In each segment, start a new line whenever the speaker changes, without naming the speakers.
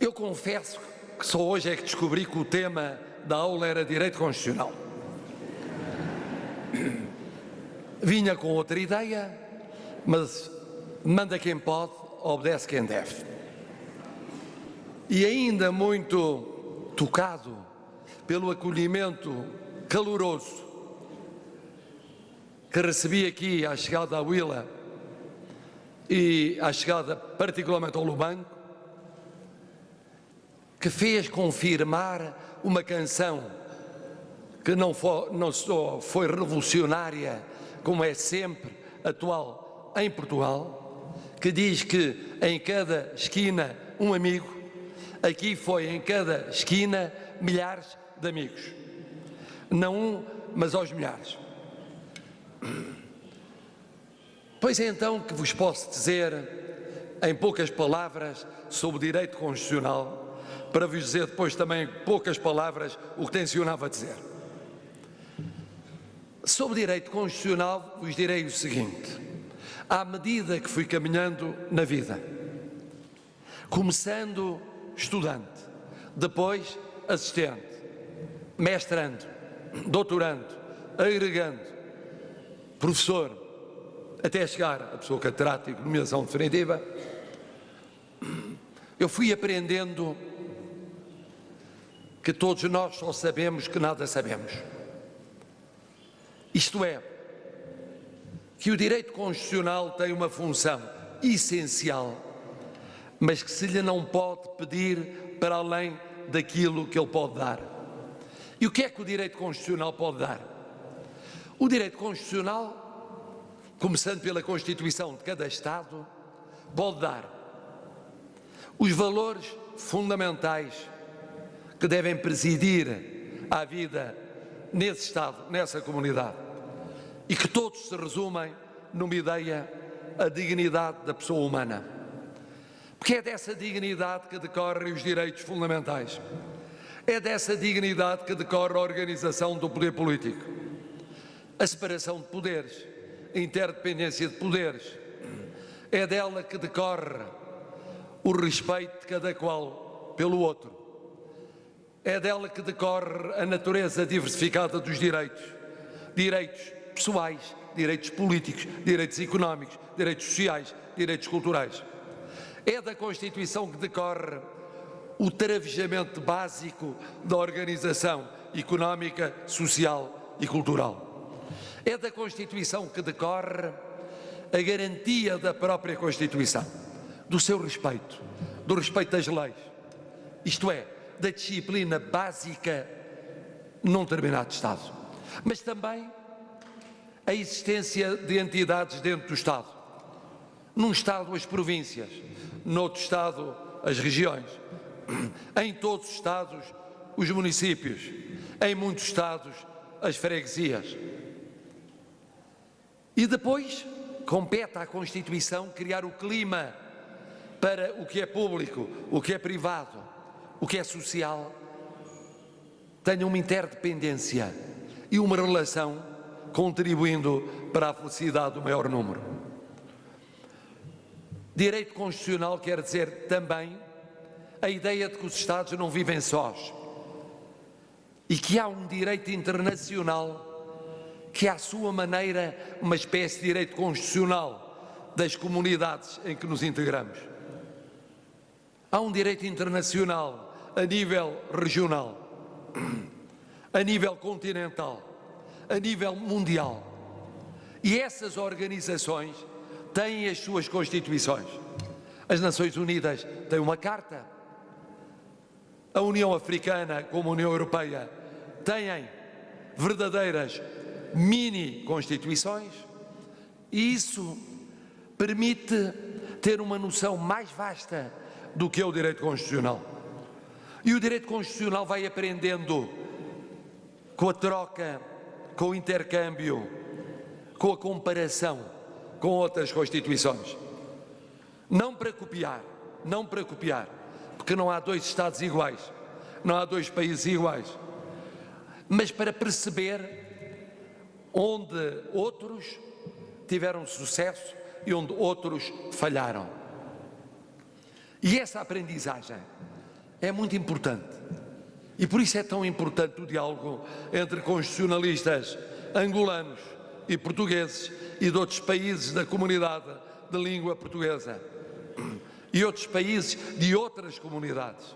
Eu confesso que só hoje é que descobri que o tema da aula era Direito Constitucional. Vinha com outra ideia, mas manda quem pode, obedece quem deve. E ainda muito tocado pelo acolhimento caloroso que recebi aqui à chegada à Willa e à chegada particularmente ao Lubanco, que fez confirmar uma canção que não só foi revolucionária, como é sempre atual em Portugal, que diz que em cada esquina um amigo. Aqui foi em cada esquina milhares de amigos. Não um, mas aos milhares. Pois é então que vos posso dizer, em poucas palavras, sobre o direito constitucional, para vos dizer depois também, em poucas palavras, o que tencionava dizer. Sobre direito constitucional, vos direi o seguinte: à medida que fui caminhando na vida, começando estudante, depois assistente, mestrando, doutorando, agregando, professor, até chegar a pessoa catedrática, nomeação definitiva, eu fui aprendendo que todos nós só sabemos que nada sabemos. Isto é, que o direito constitucional tem uma função essencial, mas que se lhe não pode pedir para além daquilo que ele pode dar. E o que é que o direito constitucional pode dar? O direito constitucional, começando pela Constituição de cada Estado, pode dar os valores fundamentais que devem presidir à vida nesse Estado, nessa comunidade, e que todos se resumem numa ideia: a dignidade da pessoa humana. Porque é dessa dignidade que decorrem os direitos fundamentais. É dessa dignidade que decorre a organização do poder político, a separação de poderes, a interdependência de poderes. É dela que decorre o respeito de cada qual pelo outro. É dela que decorre a natureza diversificada dos direitos. Direitos pessoais, direitos políticos, direitos económicos, direitos sociais, direitos culturais. É da Constituição que decorre o travejamento básico da organização económica, social e cultural. É da Constituição que decorre a garantia da própria Constituição, do seu respeito, do respeito das leis, isto é, da disciplina básica num determinado Estado. Mas também a existência de entidades dentro do Estado. Num Estado, as províncias, noutro Estado, as regiões, em todos os Estados, os municípios, em muitos Estados, as freguesias. E depois compete à Constituição criar o clima para o que é público, o que é privado, o que é social, tenha uma interdependência e uma relação contribuindo para a felicidade do maior número. Direito constitucional quer dizer também a ideia de que os Estados não vivem sós e que há um direito internacional que, à sua maneira, uma espécie de direito constitucional das comunidades em que nos integramos. Há um direito internacional a nível regional, a nível continental, a nível mundial. E essas organizações têm as suas constituições. As Nações Unidas têm uma carta, a União Africana, como a União Europeia, têm verdadeiras mini-constituições, e isso permite ter uma noção mais vasta do que é o direito constitucional. E o direito constitucional vai aprendendo com a troca, com o intercâmbio, com a comparação com outras constituições. Não para copiar, porque não há dois Estados iguais, não há dois países iguais, mas para perceber onde outros tiveram sucesso e onde outros falharam. E essa aprendizagem é muito importante. E por isso é tão importante o diálogo entre constitucionalistas angolanos e portugueses e de outros países da comunidade de língua portuguesa e outros países de outras comunidades.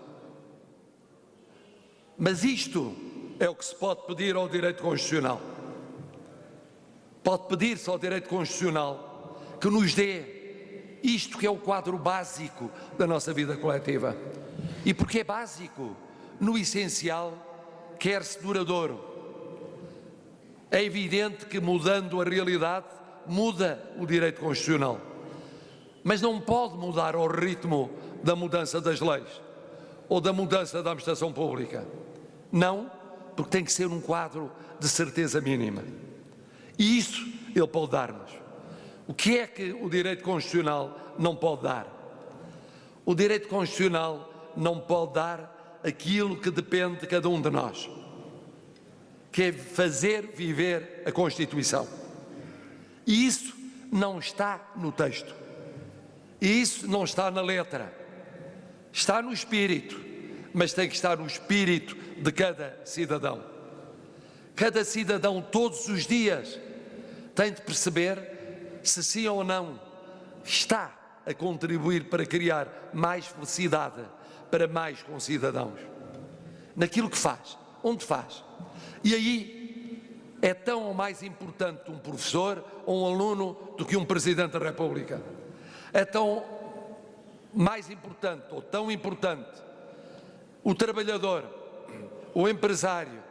Mas isto é o que se pode pedir ao direito constitucional. Pode pedir-se ao direito constitucional que nos dê isto que é o quadro básico da nossa vida coletiva. E porque é básico, no essencial, quer-se duradouro. É evidente que mudando a realidade, muda o direito constitucional. Mas não pode mudar ao ritmo da mudança das leis ou da mudança da administração pública. Não, porque tem que ser um quadro de certeza mínima. E isso ele pode dar-nos. O que é que o direito constitucional não pode dar? O direito constitucional não pode dar aquilo que depende de cada um de nós, que é fazer viver a Constituição. E isso não está no texto. E isso não está na letra. Está no espírito, mas tem que estar no espírito de cada cidadão. Cada cidadão, todos os dias, tem de perceber se sim ou não está a contribuir para criar mais felicidade para mais concidadãos. Naquilo que faz, onde faz. E aí é tão ou mais importante um professor ou um aluno do que um Presidente da República. É tão mais importante ou tão importante o trabalhador, o empresário,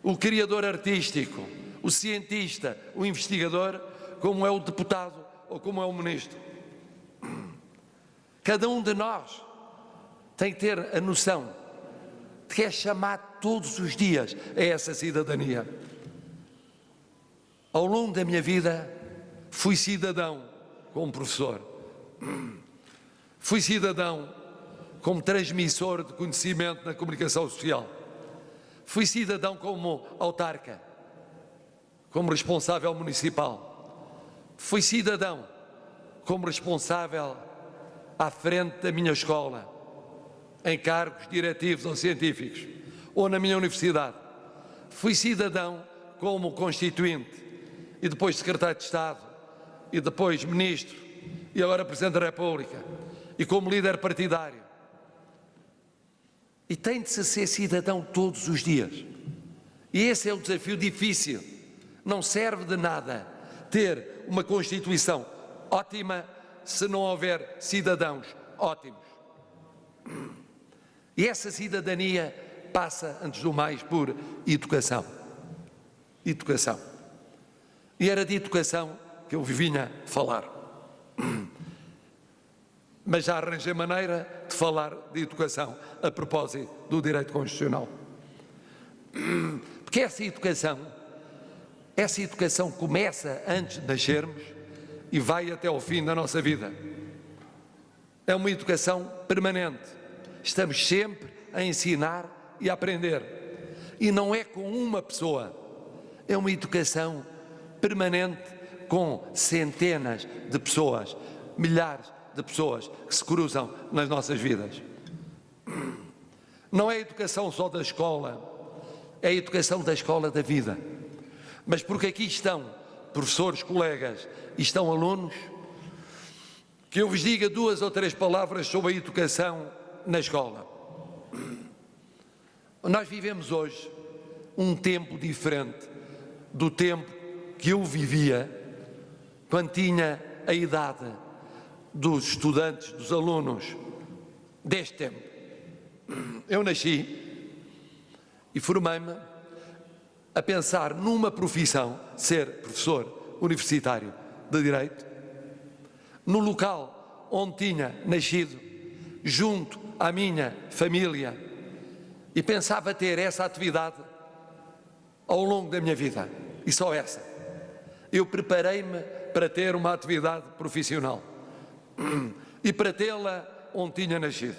o criador artístico, o cientista, o investigador, como é o deputado ou como é o ministro. Cada um de nós tem que ter a noção de que é chamado todos os dias a essa cidadania. Ao longo da minha vida, fui cidadão como professor. Fui cidadão como transmissor de conhecimento na comunicação social. Fui cidadão como autarca, como responsável municipal. Fui cidadão como responsável à frente da minha escola, em cargos diretivos ou científicos, ou na minha universidade. Fui cidadão como constituinte e depois secretário de Estado e depois ministro e agora Presidente da República e como líder partidário. E tem de se ser cidadão todos os dias. E esse é o desafio difícil. Não serve de nada ter uma Constituição ótima se não houver cidadãos ótimos. E essa cidadania passa, antes do mais, por educação. Educação. E era de educação que eu vinha falar. Mas já arranjei maneira de falar de educação a propósito do direito constitucional. Porque essa educação começa antes de nascermos e vai até ao fim da nossa vida. É uma educação permanente. Estamos sempre a ensinar e a aprender. E não é com uma pessoa. É uma educação permanente com centenas de pessoas, milhares de pessoas que se cruzam nas nossas vidas. Não é a educação só da escola, é a educação da escola da vida. Mas porque aqui estão professores, colegas e estão alunos, que eu vos diga 2 ou 3 palavras sobre a educação na escola. Nós vivemos hoje um tempo diferente do tempo que eu vivia quando tinha a idade dos estudantes, dos alunos deste tempo. Eu nasci e formei-me a pensar numa profissão, ser professor universitário de Direito, no local onde tinha nascido, junto à minha família, e pensava ter essa atividade ao longo da minha vida, e só essa. Eu preparei-me para ter uma atividade profissional e para tê-la onde tinha nascido.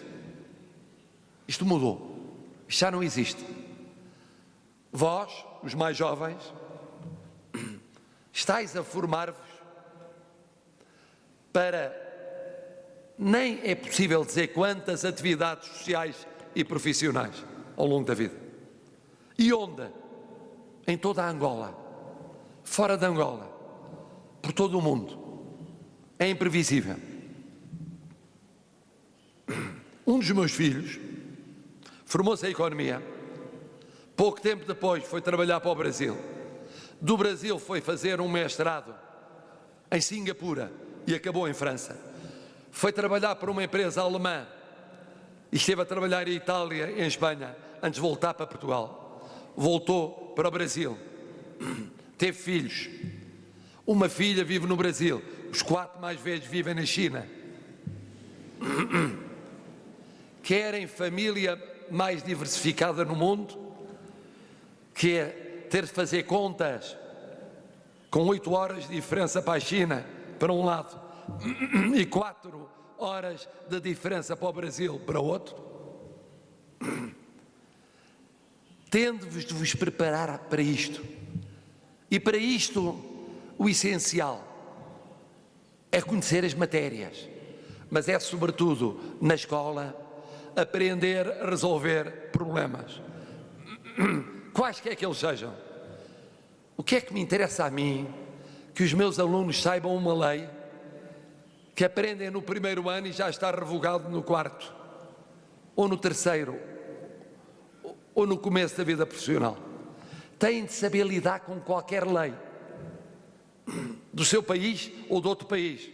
Isto mudou, isto já não existe. Vós, os mais jovens, estáis a formar-vos para nem é possível dizer quantas atividades sociais e profissionais ao longo da vida. E onde? Em toda a Angola, fora de Angola, por todo o mundo. É imprevisível. Um dos meus filhos formou-se em economia. Pouco tempo depois foi trabalhar para o Brasil. Do Brasil foi fazer um mestrado em Singapura e acabou em França. Foi trabalhar para uma empresa alemã e esteve a trabalhar em Itália e em Espanha antes de voltar para Portugal. Voltou para o Brasil. Teve filhos. Uma filha vive no Brasil. Os 4 mais velhos vivem na China. Querem família mais diversificada no mundo, que é ter de fazer contas com 8 horas de diferença para a China, para um lado, e 4 horas de diferença para o Brasil, para o outro. Tende-vos de vos preparar para isto. E para isto, o essencial é conhecer as matérias, mas é sobretudo, na escola, aprender a resolver problemas, quaisquer que eles sejam. O que é que me interessa a mim? Que os meus alunos saibam uma lei que aprendem no primeiro ano e já está revogado no 4º, ou no 3º, ou no começo da vida profissional. Têm de saber lidar com qualquer lei, do seu país ou de outro país.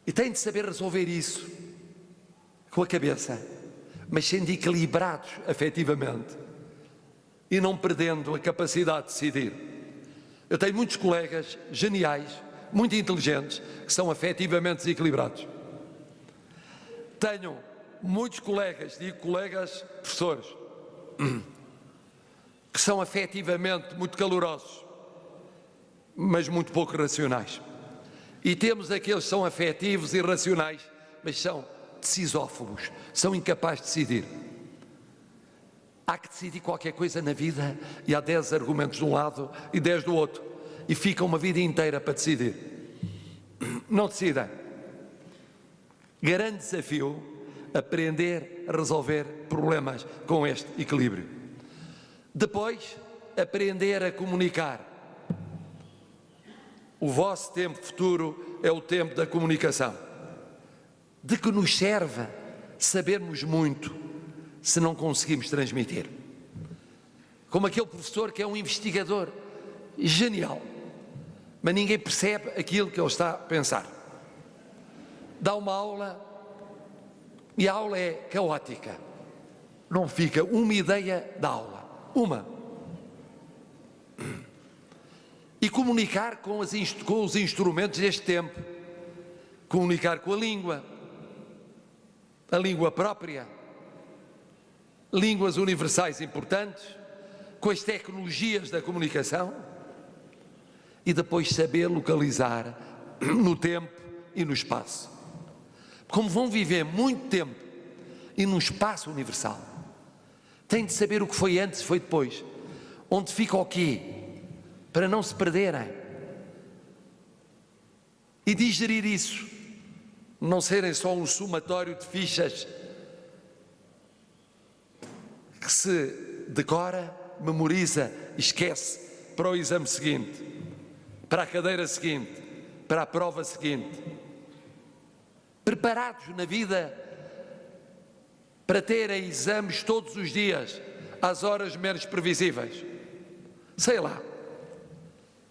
E têm de saber resolver isso com a cabeça, mas sendo equilibrados afetivamente e não perdendo a capacidade de decidir. Eu tenho muitos colegas geniais, muito inteligentes, que são afetivamente desequilibrados. Tenho muitos colegas, digo colegas professores, que são afetivamente muito calorosos, mas muito pouco racionais. E temos aqueles que são afetivos e racionais, mas são decisófobos, são incapazes de decidir. Há que decidir qualquer coisa na vida e há 10 argumentos de um lado e 10 do outro, e fica uma vida inteira para decidir. Não decidem. Grande desafio, aprender a resolver problemas com este equilíbrio. Depois, aprender a comunicar. O vosso tempo futuro é o tempo da comunicação. De que nos serve sabermos muito se não conseguimos transmitir? Como aquele professor que é um investigador genial, mas ninguém percebe aquilo que ele está a pensar. Dá uma aula e a aula é caótica. Não fica uma ideia da aula. Uma. E comunicar com os instrumentos deste tempo. Comunicar com a língua própria, línguas universais importantes, com as tecnologias da comunicação, e depois saber localizar no tempo e no espaço. Como vão viver muito tempo e num espaço universal, têm de saber o que foi antes e foi depois, onde fica o quê, para não se perderem, e digerir isso, não serem só um somatório de fichas que se decora, memoriza, esquece para o exame seguinte, para a cadeira seguinte, para a prova seguinte. Preparados na vida para terem exames todos os dias, às horas menos previsíveis. Sei lá,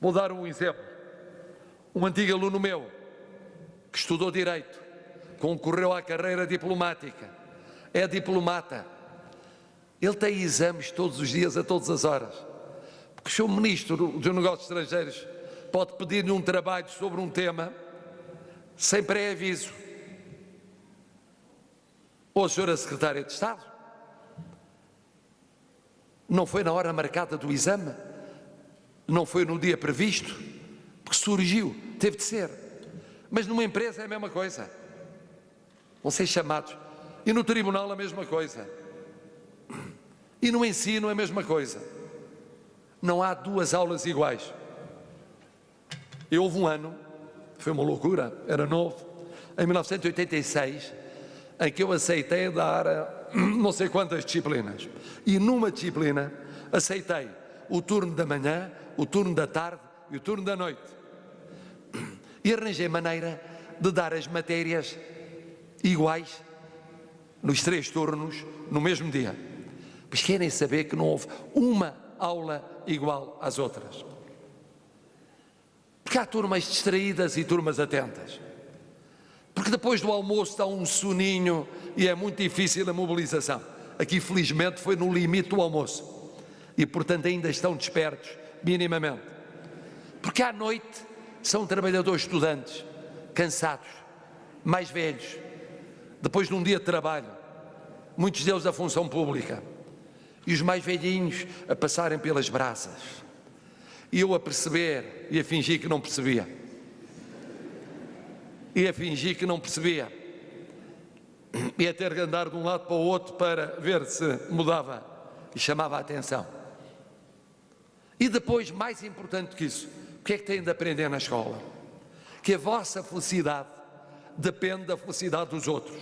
vou dar um exemplo. Um antigo aluno meu, que estudou Direito, concorreu à carreira diplomática, é diplomata. Ele tem exames todos os dias, a todas as horas. Porque o Sr. Ministro dos Negócios Estrangeiros pode pedir-lhe um trabalho sobre um tema sem pré-aviso. Ou a Sra. Secretária de Estado. Não foi na hora marcada do exame, não foi no dia previsto, porque surgiu, teve de ser. Mas numa empresa é a mesma coisa. Vão ser chamados. E no tribunal a mesma coisa. E no ensino a mesma coisa. Não há 2 aulas iguais. Houve um ano, foi uma loucura, era novo, em 1986, em que eu aceitei dar não sei quantas disciplinas. E numa disciplina aceitei o turno da manhã, o turno da tarde e o turno da noite. E arranjei maneira de dar as matérias iguais nos 3 turnos no mesmo dia. Mas querem saber que não houve uma aula igual às outras. Porque há turmas distraídas e turmas atentas. Porque depois do almoço dá um soninho e é muito difícil a mobilização. Aqui, felizmente, foi no limite do almoço. E, portanto, ainda estão despertos, minimamente. Porque à noite são trabalhadores estudantes, cansados, mais velhos, depois de um dia de trabalho, muitos deles da função pública. E os mais velhinhos a passarem pelas brasas. E eu a perceber e a fingir que não percebia. E a fingir que não percebia. E a ter que andar de um lado para o outro para ver se mudava e chamava a atenção. E depois, mais importante que isso, o que é que têm de aprender na escola? Que a vossa felicidade depende da felicidade dos outros.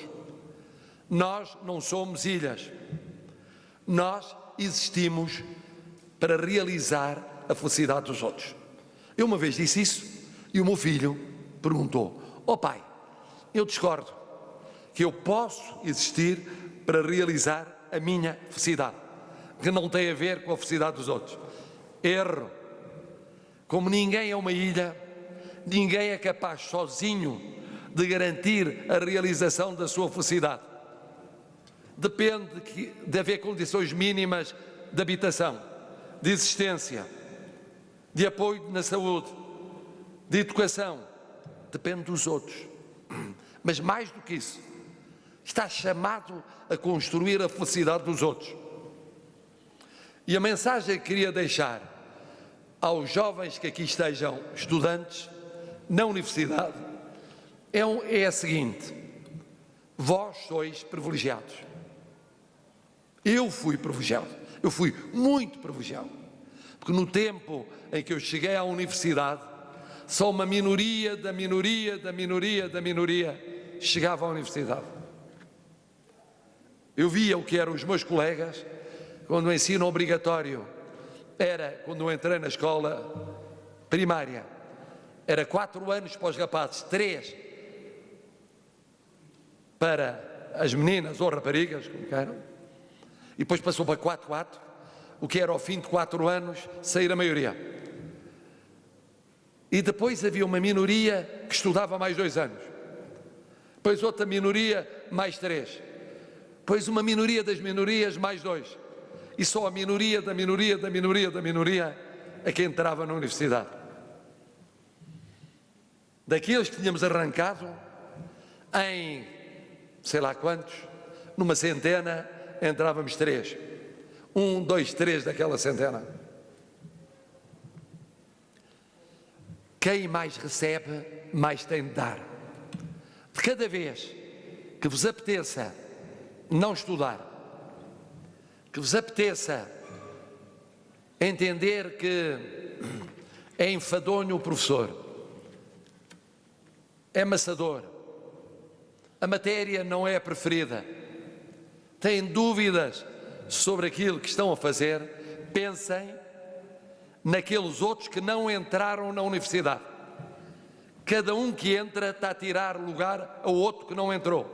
Nós não somos ilhas. Nós existimos para realizar a felicidade dos outros. Eu uma vez disse isso e o meu filho perguntou: "Oh pai, eu discordo que eu posso existir para realizar a minha felicidade, que não tem a ver com a felicidade dos outros." Erro. Como ninguém é uma ilha, ninguém é capaz sozinho de garantir a realização da sua felicidade. Depende de haver condições mínimas de habitação, de existência, de apoio na saúde, de educação. Depende dos outros. Mas mais do que isso, está chamado a construir a felicidade dos outros. E a mensagem que queria deixar aos jovens que aqui estejam, estudantes, na universidade, é a seguinte: vós sois privilegiados. Eu fui privilegiado, eu fui muito privilegiado, porque no tempo em que eu cheguei à universidade, só uma minoria da minoria da minoria da minoria chegava à universidade. Eu via o que eram os meus colegas, quando o ensino obrigatório era, quando eu entrei na escola primária, era 4 anos para os rapazes, 3 para as meninas ou raparigas, como queiram, e depois passou para 4-4, o que era ao fim de 4 anos sair a maioria. E depois havia uma minoria que estudava mais 2 anos, depois outra minoria mais 3, depois uma minoria das minorias mais 2, e só a minoria da minoria da minoria da minoria é que entrava na universidade. Daqueles que tínhamos arrancado em sei lá quantos, numa centena entrávamos 3. 1, 2, 3 daquela centena. Quem mais recebe, mais tem de dar. De cada vez que vos apeteça não estudar, que vos apeteça entender que é enfadonho o professor, é maçador, a matéria não é a preferida, têm dúvidas sobre aquilo que estão a fazer, pensem naqueles outros que não entraram na universidade. Cada um que entra está a tirar lugar a outro que não entrou.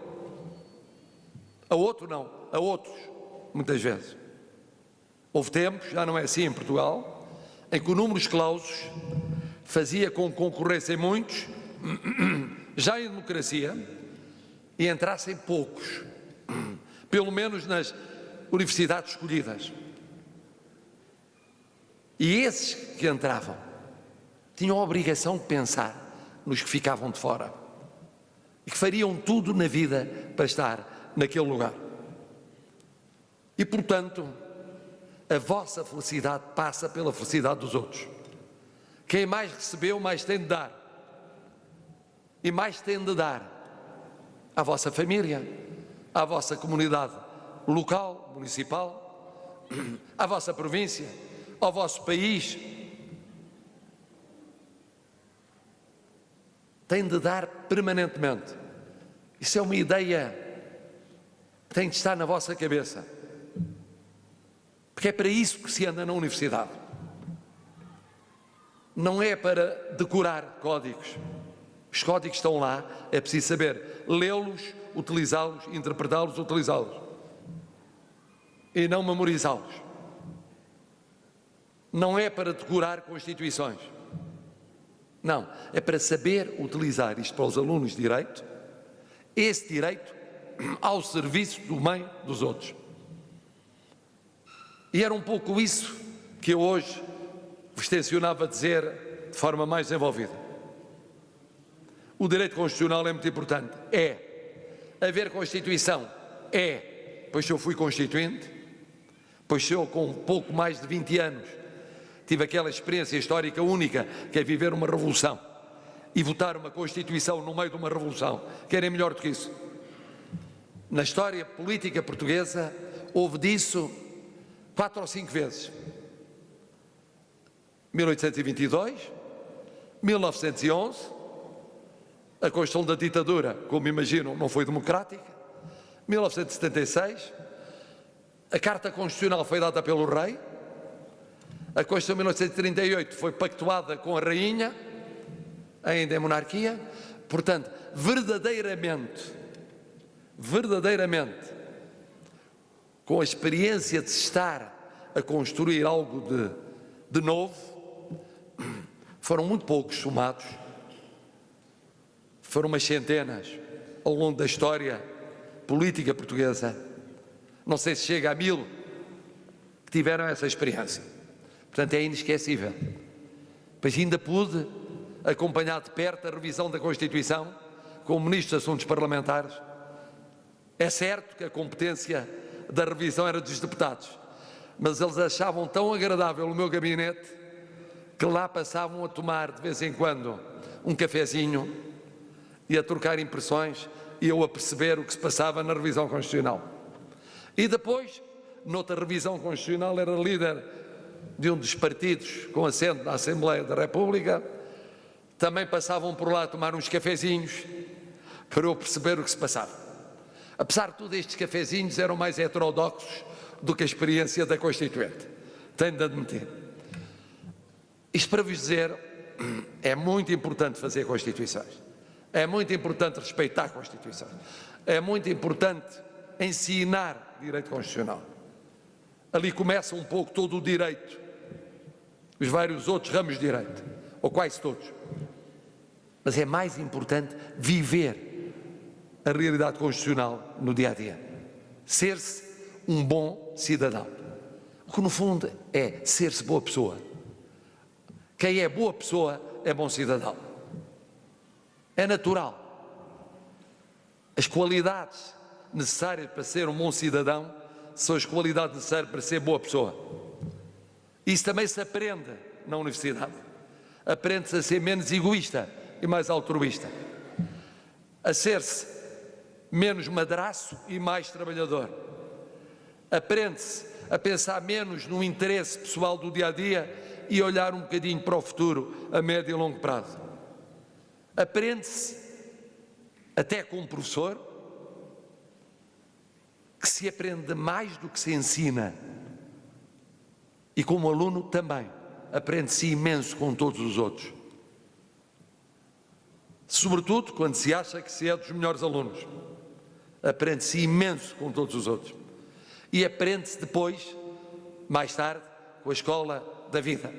A outro não, a outros, muitas vezes. Houve tempos, já não é assim em Portugal, em que o número clausus fazia com que concorressem muitos, já em democracia, e entrassem poucos, pelo menos nas universidades escolhidas. E esses que entravam tinham a obrigação de pensar nos que ficavam de fora e que fariam tudo na vida para estar naquele lugar. E, portanto, a vossa felicidade passa pela felicidade dos outros. Quem mais recebeu, mais tem de dar. E mais tem de dar à vossa família, à vossa comunidade local, municipal, à vossa província, ao vosso país. Tem de dar permanentemente. Isso é uma ideia que tem de estar na vossa cabeça, porque é para isso que se anda na universidade. Não é para decorar códigos. Os códigos estão lá, é preciso saber lê-los, utilizá-los, interpretá-los, utilizá-los, e não memorizá-los. Não é para decorar constituições. Não, é para saber utilizar isto para os alunos de Direito, esse direito ao serviço do bem dos outros. E era um pouco isso que eu hoje vos tencionava dizer de forma mais desenvolvida. O direito constitucional é muito importante. É. Haver Constituição é. Pois eu fui constituinte, pois eu com pouco mais de 20 anos tive aquela experiência histórica única que é viver uma revolução e votar uma Constituição no meio de uma revolução. Querem melhor do que isso? Na história política portuguesa houve disso 4 ou 5 vezes. 1822, 1911, a Constituição da ditadura, como imaginam, não foi democrática, 1976, a Carta Constitucional foi dada pelo Rei, a Constituição de 1938 foi pactuada com a Rainha, ainda em monarquia. Portanto, verdadeiramente, com a experiência de se estar a construir algo de novo, foram muito poucos somados, foram umas centenas ao longo da história política portuguesa, não sei se chega a 1000 que tiveram essa experiência. Portanto, é inesquecível. Pois ainda pude acompanhar de perto a revisão da Constituição como Ministro dos Assuntos Parlamentares. É certo que a competência da revisão era dos deputados, mas eles achavam tão agradável o meu gabinete que lá passavam a tomar de vez em quando um cafezinho e a trocar impressões e eu a perceber o que se passava na revisão constitucional. E depois, noutra revisão constitucional, era líder de um dos partidos com assento na Assembleia da República, também passavam por lá a tomar uns cafezinhos para eu perceber o que se passava. Apesar de tudo, estes cafezinhos eram mais heterodoxos do que a experiência da Constituinte, tenho de admitir. Isto para vos dizer, é muito importante fazer Constituições, é muito importante respeitar Constituições, é muito importante ensinar direito constitucional. Ali começa um pouco todo o direito, os vários outros ramos de direito, ou quase todos. Mas é mais importante viver a realidade constitucional no dia a dia. Ser-se um bom cidadão. O que no fundo é ser-se boa pessoa. Quem é boa pessoa é bom cidadão. É natural. As qualidades necessárias para ser um bom cidadão são as qualidades necessárias para ser boa pessoa. Isso também se aprende na universidade. Aprende-se a ser menos egoísta e mais altruísta. A ser-se menos madraço e mais trabalhador. Aprende-se a pensar menos no interesse pessoal do dia-a-dia e olhar um bocadinho para o futuro a médio e longo prazo. Aprende-se, até como professor, que se aprende mais do que se ensina. E como aluno também, aprende-se imenso com todos os outros. Sobretudo quando se acha que se é dos melhores alunos. Aprende-se imenso com todos os outros. E aprende-se depois, mais tarde, com a escola da vida,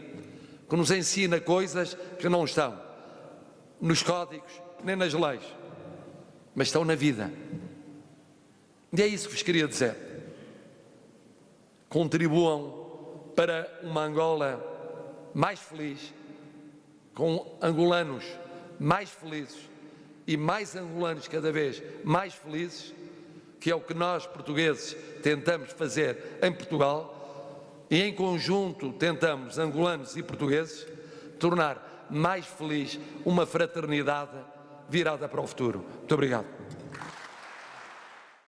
que nos ensina coisas que não estão nos códigos nem nas leis, mas estão na vida. E é isso que vos queria dizer. Contribuam para uma Angola mais feliz, com angolanos mais felizes e mais angolanos cada vez mais felizes, que é o que nós portugueses tentamos fazer em Portugal, e em conjunto tentamos, angolanos e portugueses, tornar mais feliz uma fraternidade virada para o futuro. Muito obrigado.